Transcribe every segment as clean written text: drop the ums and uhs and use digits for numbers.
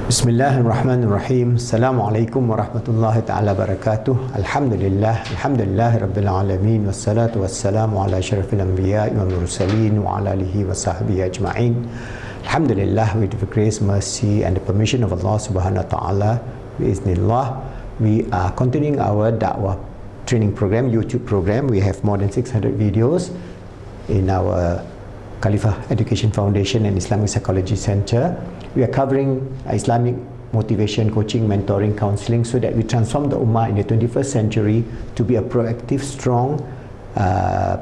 Bismillahirrahmanirrahim. Assalamualaikum warahmatullahi ta'ala barakatuh. Alhamdulillah Rabbil Alamin. Wassalatu wassalamu ala syarafil anbiya wal mursalin wa ala alihi wa sahbihi ajma'in. Alhamdulillah, with the grace, mercy and the permission of Allah subhanahu wa ta'ala, biiznillah, we are continuing our da'wah training program, YouTube program. We have more than 600 videos in our Khalifah Education Foundation and Islamic Psychology Center. We are covering Islamic motivation, coaching, mentoring, counseling, so that we transform the Ummah in the 21st century to be a proactive, strong,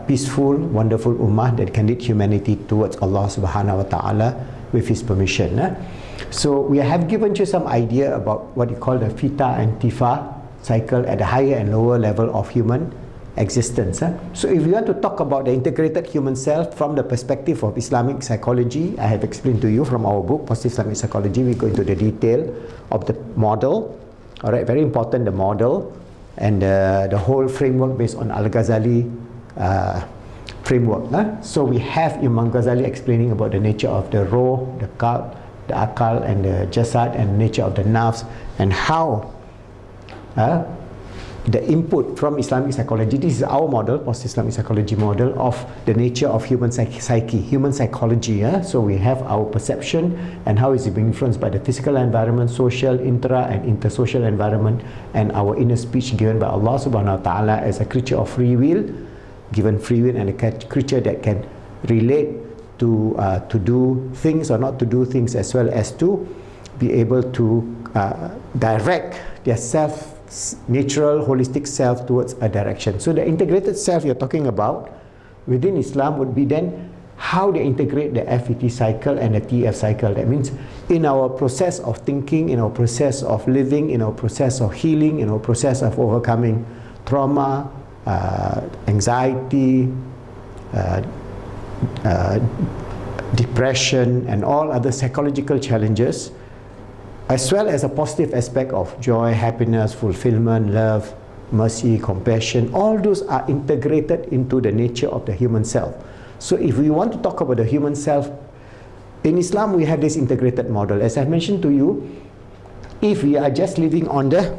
peaceful, wonderful Ummah that can lead humanity towards Allah subhanahu wa ta'ala with His permission. So we have given you some idea about what you call the Fita and Tifa cycle at the higher and lower level of human existence. So if you want to talk about the integrated human self from the perspective of Islamic psychology, I have explained to you from our book, Positive Islamic Psychology. We go into the detail of the model. Alright, very important, the model and the whole framework based on Al-Ghazali framework. So we have Imam Ghazali explaining about the nature of the Ruh, the Qalb, the Akal and the Jasad, and nature of the Nafs, and how the input from Islamic psychology. This is our model, post-Islamic psychology model of the nature of human psyche, human psychology. So we have our perception and how is it being influenced by the physical environment, social, intra and intersocial environment, and our inner speech given by Allah subhanahu wa ta'ala as a creature of free will, given free will, and a creature that can relate to do things or not to do things, as well as to be able to direct their self, natural, holistic self towards a direction. So the integrated self you're talking about within Islam would be then how they integrate the FET cycle and the TF cycle. That means in our process of thinking, in our process of living, in our process of healing, in our process of overcoming trauma, anxiety, depression and all other psychological challenges, as well as a positive aspect of joy, happiness, fulfillment, love, mercy, compassion. All those are integrated into the nature of the human self. So if we want to talk about the human self, in Islam we have this integrated model. As I mentioned to you, if we are just living on the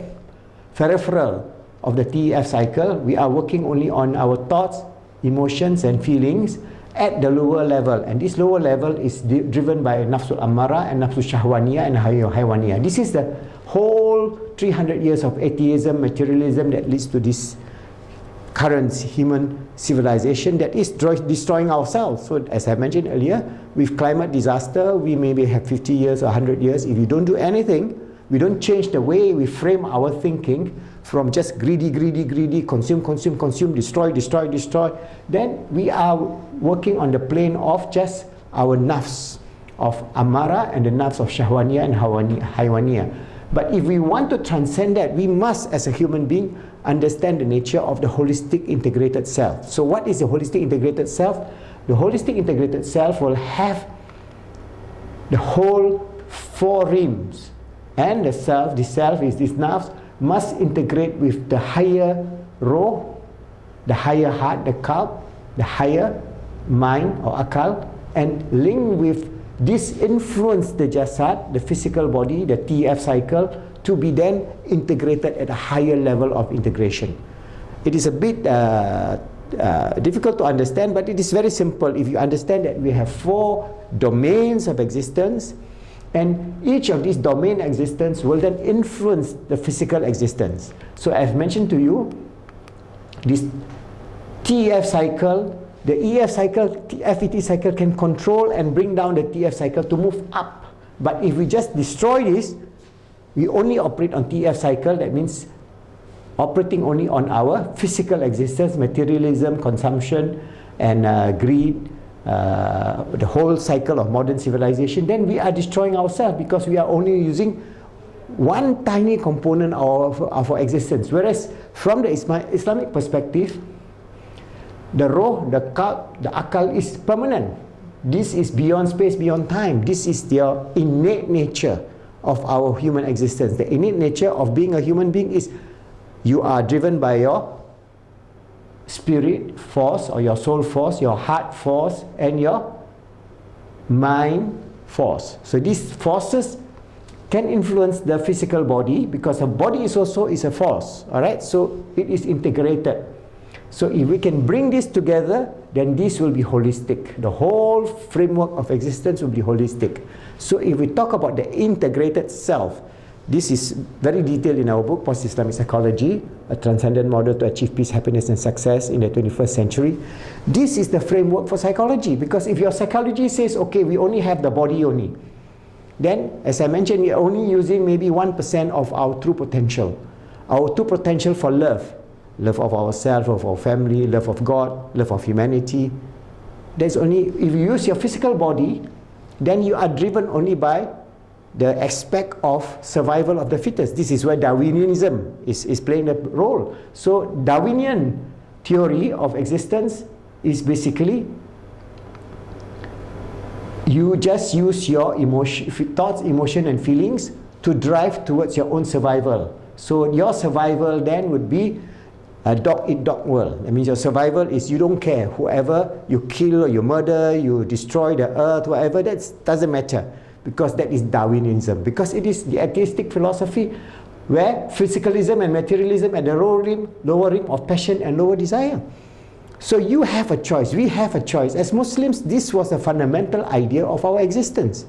peripheral of the TEF cycle, we are working only on our thoughts, emotions and feelings at the lower level, and this lower level is driven by Nafsul Ammara and Nafsul Shahwaniyah and Haywaniyah. This is the whole 300 years of atheism, materialism that leads to this current human civilization that is destroying ourselves. So as I mentioned earlier, with climate disaster, we maybe have 50 years or 100 years. If you don't do anything, we don't change the way we frame our thinking from just greedy, consume, destroy, then we are working on the plane of just our nafs of Amara and the nafs of Shahwaniyah and Haywaniyah. But if we want to transcend that, we must, as a human being, understand the nature of the holistic integrated self. So what is the holistic integrated self? The holistic integrated self will have the whole four rims, and the self is this nafs, must integrate with the higher Ruh, the higher heart, the Qalb, the higher mind or Akal, and link with this influence the Jasad, the physical body, the TF cycle, to be then integrated at a higher level of integration. It is a bit difficult to understand, but it is very simple if you understand that we have four domains of existence, and each of these domain existence will then influence the physical existence. So I've mentioned to you this TF cycle, the EF cycle, FET cycle can control and bring down the TF cycle to move up. But if we just destroy this, we only operate on TF cycle. That means operating only on our physical existence, materialism, consumption and greed, the whole cycle of modern civilization. Then we are destroying ourselves, because we are only using one tiny component of our existence. Whereas from the Islamic perspective, the Ruh, the Qalb, the Akal is permanent. This is beyond space, beyond time. This is the innate nature of our human existence. The innate nature of being a human being is you are driven by your spirit force or your soul force, your heart force and your mind force. So these forces can influence the physical body, because the body is also a force. All right, so it is integrated. So if we can bring this together, then this will be holistic. The whole framework of existence will be holistic. So if we talk about the integrated self, this is very detailed in our book, Post-Islamic Psychology, a transcendent model to achieve peace, happiness and success in the 21st century. This is the framework for psychology, because if your psychology says, okay, we only have the body only, then, as I mentioned, we are only using maybe 1% of our true potential. Our true potential for love. Love of ourselves, of our family, love of God, love of humanity. There's only, if you use your physical body, then you are driven only by the aspect of survival of the fittest. This is where Darwinianism is playing a role. So Darwinian theory of existence is basically you just use your thoughts, emotion and feelings to drive towards your own survival. So your survival then would be a dog-eat-dog world. That means your survival is you don't care. Whoever you kill or you murder, you destroy the earth, whatever, that doesn't matter, because that is Darwinism. Because it is the atheistic philosophy where physicalism and materialism at the lower rim of passion and lower desire. So you have a choice. We have a choice. As Muslims, this was a fundamental idea of our existence.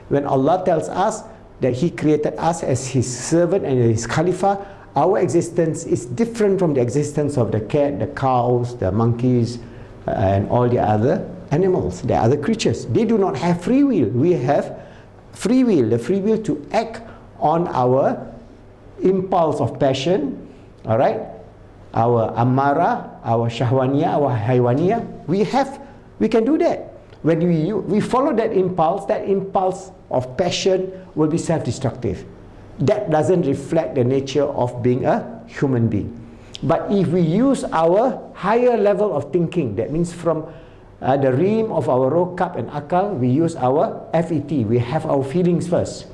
When Allah tells us that He created us as His servant and His Khalifa, our existence is different from the existence of the cat, the cows, the monkeys, and all the other animals, the other creatures. They do not have free will. We have free will, the free will to act on our impulse of passion, all right? Our amara, our shahwaniya, our haywaniya, we can do that. When we follow that impulse of passion will be self-destructive. That doesn't reflect the nature of being a human being. But if we use our higher level of thinking, that means from the realm of our rokab and akal, we use our FET, we have our feelings first.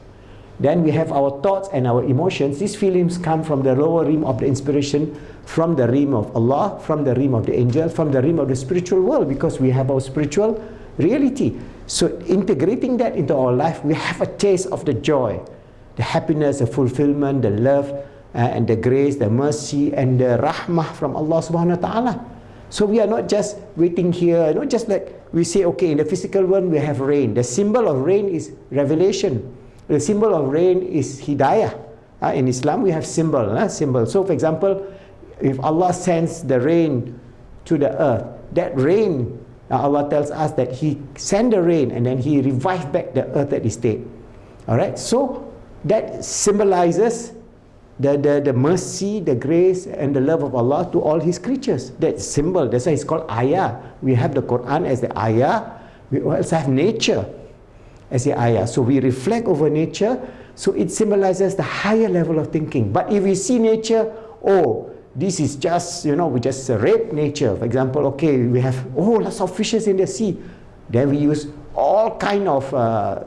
Then we have our thoughts and our emotions. These feelings come from the lower realm of the inspiration, from the realm of Allah, from the realm of the angel, from the realm of the spiritual world, because we have our spiritual reality. So integrating that into our life, we have a taste of the joy, the happiness, the fulfillment, the love, and the grace, the mercy, and the rahmah from Allah subhanahu wa ta'ala. So we are not just waiting here, not just like we say, okay, in the physical world we have rain. The symbol of rain is revelation. The symbol of rain is hidayah. In Islam we have symbol. So for example, if Allah sends the rain to the earth, that rain, Allah tells us that He sent the rain and then He revived back the earth that is dead. Alright, so that symbolizes the mercy, the grace and the love of Allah to all His creatures. That symbol, that's why it's called ayah. We have the Quran as the ayah. We also have nature as the ayah. So we reflect over nature, so it symbolizes the higher level of thinking. But if we see nature, oh, this is just, we just rape nature. For example, okay, we have, lots of fishes in the sea. Then we use all kind of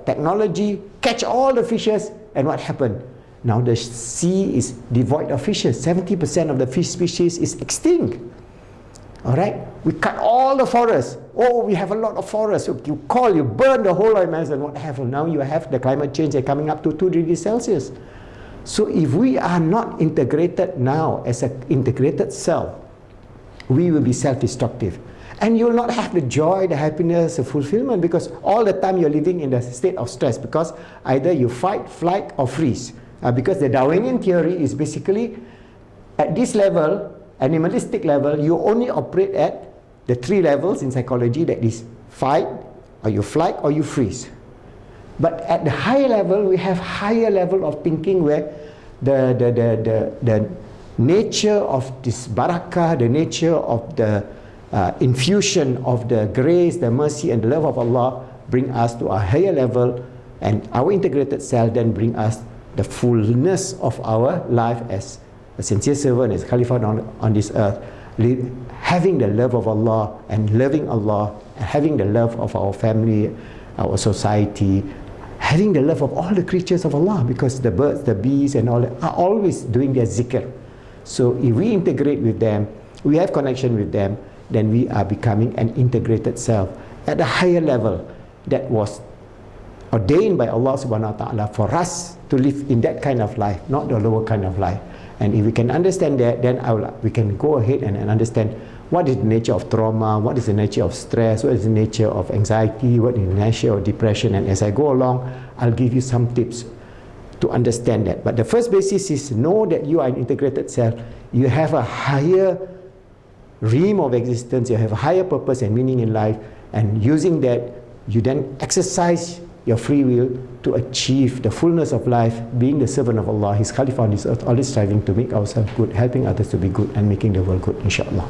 technology, catch all the fishes, and what happened? Now the sea is devoid of fishes. 70% of the fish species is extinct. Alright? We cut all the forests. Oh, we have a lot of forests. You burn the whole Amazon. What happened? Now you have the climate change coming up to 2 degrees Celsius. So if we are not integrated now as an integrated self, we will be self-destructive. And you will not have the joy, the happiness, the fulfillment, because all the time you're living in the state of stress, because either you fight, flight or freeze. Because the Darwinian theory is basically at this level, animalistic level, you only operate at the 3 levels in psychology, that is fight, or you flight, or you freeze. But at the higher level, we have higher level of thinking where the nature of this barakah, the nature of the infusion of the grace, the mercy and the love of Allah bring us to a higher level, and our integrated self then bring us the fullness of our life as a sincere servant, as Khalifa on this earth, having the love of Allah and loving Allah, and having the love of our family, our society, having the love of all the creatures of Allah, because the birds, the bees and all that are always doing their zikr. So if we integrate with them, we have connection with them, then we are becoming an integrated self at a higher level that was ordained by Allah subhanahu wa ta'ala for us to live in that kind of life, not the lower kind of life. And if we can understand that, then we can go ahead and understand what is the nature of trauma, what is the nature of stress, what is the nature of anxiety, what is the nature of depression. And as I go along, I'll give you some tips to understand that. But the first basis is know that you are an integrated self. You have a higher realm of existence, you have a higher purpose and meaning in life, and using that, you then exercise your free will to achieve the fullness of life, being the servant of Allah, His Khalifah on this earth, always striving to make ourselves good, helping others to be good, and making the world good, inshallah.